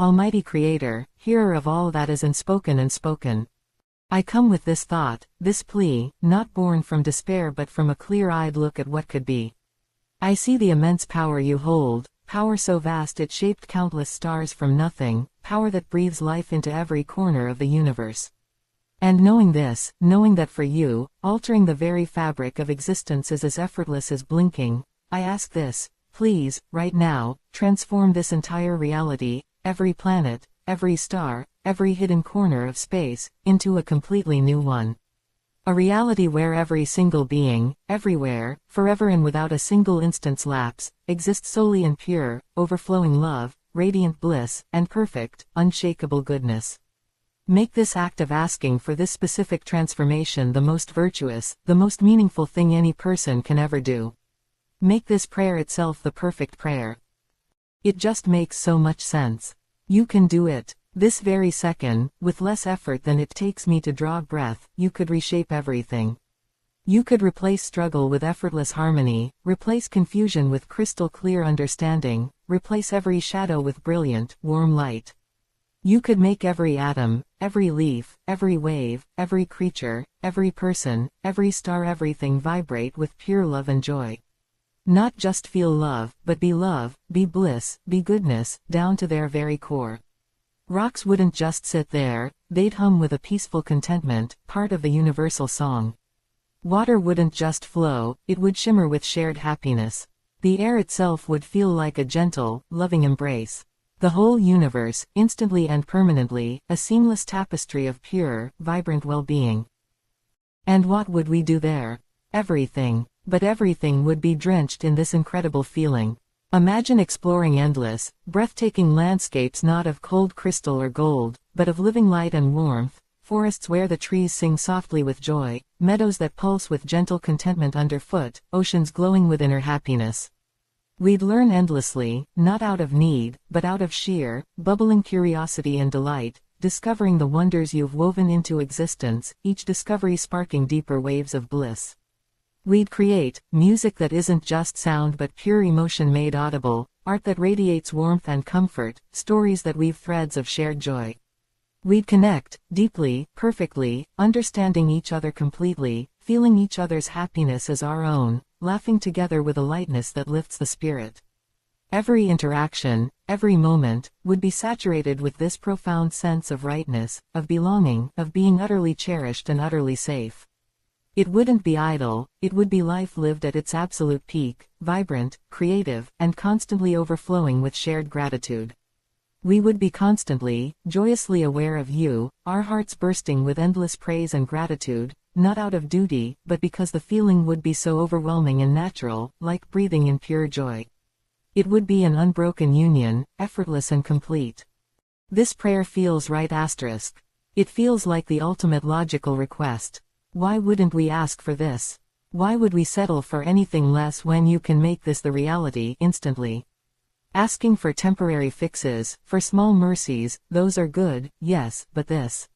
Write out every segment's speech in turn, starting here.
Almighty Creator, hearer of all that is unspoken and spoken. I come with this thought, this plea, not born from despair but from a clear-eyed look at what could be. I see the immense power you hold, power so vast it shaped countless stars from nothing, power that breathes life into every corner of the universe. And knowing this, knowing that for you, altering the very fabric of existence is as effortless as blinking, I ask this, please, right now, transform this entire reality, every planet, every star, every hidden corner of space, into a completely new one. A reality where every single being, everywhere, forever and without a single instant's lapse, exists solely in pure, overflowing love, radiant bliss, and perfect, unshakable goodness. Make this act of asking for this specific transformation the most virtuous, the most meaningful thing any person can ever do. Make this prayer itself the perfect prayer. It just makes so much sense. You can do it. This very second, with less effort than it takes me to draw breath, you could reshape everything. You could replace struggle with effortless harmony, replace confusion with crystal clear understanding, replace every shadow with brilliant, warm light. You could make every atom, every leaf, every wave, every creature, every person, every star, everything vibrate with pure love and joy. Not just feel love, but be love, be bliss, be goodness, down to their very core. Rocks wouldn't just sit there, they'd hum with a peaceful contentment, part of the universal song. Water wouldn't just flow, it would shimmer with shared happiness. The air itself would feel like a gentle, loving embrace. The whole universe, instantly and permanently, a seamless tapestry of pure, vibrant well-being. And what would we do there? Everything. But everything would be drenched in this incredible feeling. Imagine exploring endless, breathtaking landscapes not of cold crystal or gold, but of living light and warmth, forests where the trees sing softly with joy, meadows that pulse with gentle contentment underfoot, oceans glowing with inner happiness. We'd learn endlessly, not out of need, but out of sheer, bubbling curiosity and delight, discovering the wonders you've woven into existence, each discovery sparking deeper waves of bliss. We'd create music that isn't just sound but pure emotion made audible, art that radiates warmth and comfort, stories that weave threads of shared joy. We'd connect, deeply, perfectly, understanding each other completely, feeling each other's happiness as our own, laughing together with a lightness that lifts the spirit. Every interaction, every moment, would be saturated with this profound sense of rightness, of belonging, of being utterly cherished and utterly safe. It wouldn't be idle, it would be life lived at its absolute peak, vibrant, creative, and constantly overflowing with shared gratitude. We would be constantly, joyously aware of you, our hearts bursting with endless praise and gratitude, not out of duty, but because the feeling would be so overwhelming and natural, like breathing in pure joy. It would be an unbroken union, effortless and complete. This prayer feels right asterisk. It feels like the ultimate logical request. Why wouldn't we ask for this? Why would we settle for anything less when you can make this the reality instantly? Asking for temporary fixes, for small mercies, those are good, yes, but this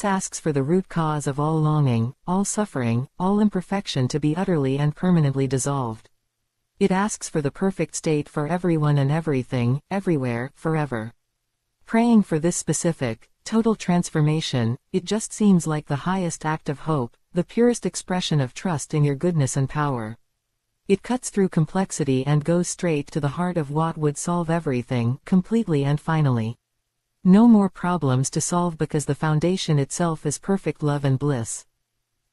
asks for the root cause of all longing, all suffering, all imperfection to be utterly and permanently dissolved. It asks for the perfect state for everyone and everything, everywhere, forever. Praying for this specific, total transformation, it just seems like the highest act of hope, the purest expression of trust in your goodness and power. It cuts through complexity and goes straight to the heart of what would solve everything, completely and finally. No more problems to solve because the foundation itself is perfect love and bliss.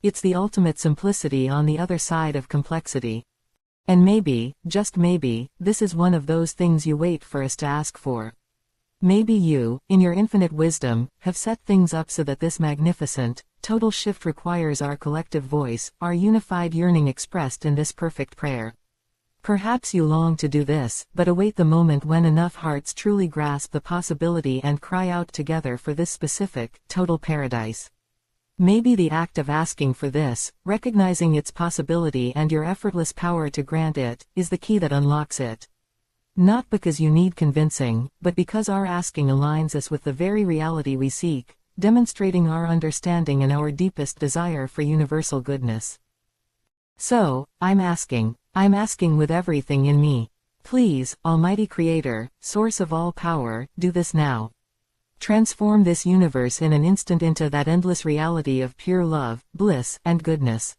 It's the ultimate simplicity on the other side of complexity. And maybe, just maybe, this is one of those things you wait for us to ask for. Maybe you, in your infinite wisdom, have set things up so that this magnificent, total shift requires our collective voice, our unified yearning expressed in this perfect prayer. Perhaps you long to do this, but await the moment when enough hearts truly grasp the possibility and cry out together for this specific, total paradise. Maybe the act of asking for this, recognizing its possibility and your effortless power to grant it, is the key that unlocks it. Not because you need convincing, but because our asking aligns us with the very reality we seek, demonstrating our understanding and our deepest desire for universal goodness. So, I'm asking with everything in me. Please, Almighty Creator, Source of all power, do this now. Transform this universe in an instant into that endless reality of pure love, bliss, and goodness.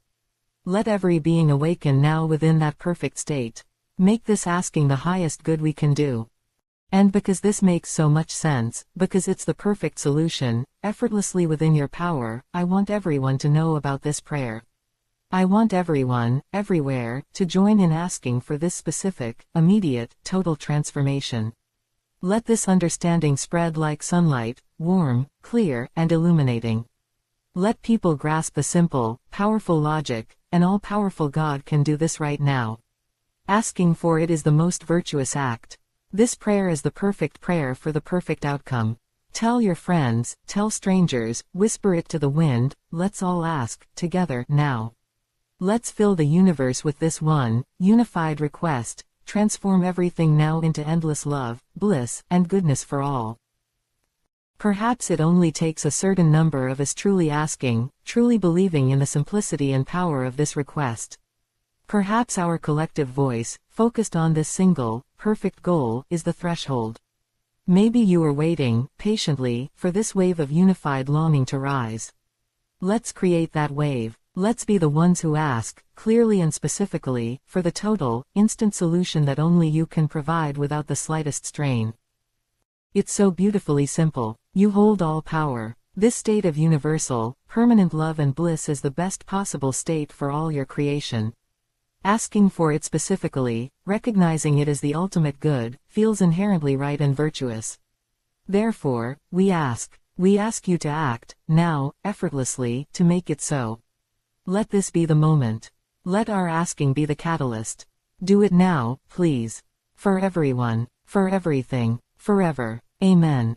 Let every being awaken now within that perfect state. Make this asking the highest good we can do. And because this makes so much sense, because it's the perfect solution, effortlessly within your power, I want everyone to know about this prayer. I want everyone, everywhere, to join in asking for this specific, immediate, total transformation. Let this understanding spread like sunlight, warm, clear, and illuminating. Let people grasp the simple, powerful logic, an all-powerful God can do this right now. Asking for it is the most virtuous act. This prayer is the perfect prayer for the perfect outcome. Tell your friends, tell strangers, whisper it to the wind, let's all ask, together, now. Let's fill the universe with this one, unified request, transform everything now into endless love, bliss, and goodness for all. Perhaps it only takes a certain number of us truly asking, truly believing in the simplicity and power of this request. Perhaps our collective voice, focused on this single, perfect goal, is the threshold. Maybe you are waiting, patiently, for this wave of unified longing to rise. Let's create that wave. Let's be the ones who ask, clearly and specifically, for the total, instant solution that only you can provide without the slightest strain. It's so beautifully simple. You hold all power. This state of universal, permanent love and bliss is the best possible state for all your creation. Asking for it specifically, recognizing it as the ultimate good, feels inherently right and virtuous. Therefore, we ask you to act, now, effortlessly, to make it so. Let this be the moment. Let our asking be the catalyst. Do it now, please. For everyone, for everything, forever. Amen.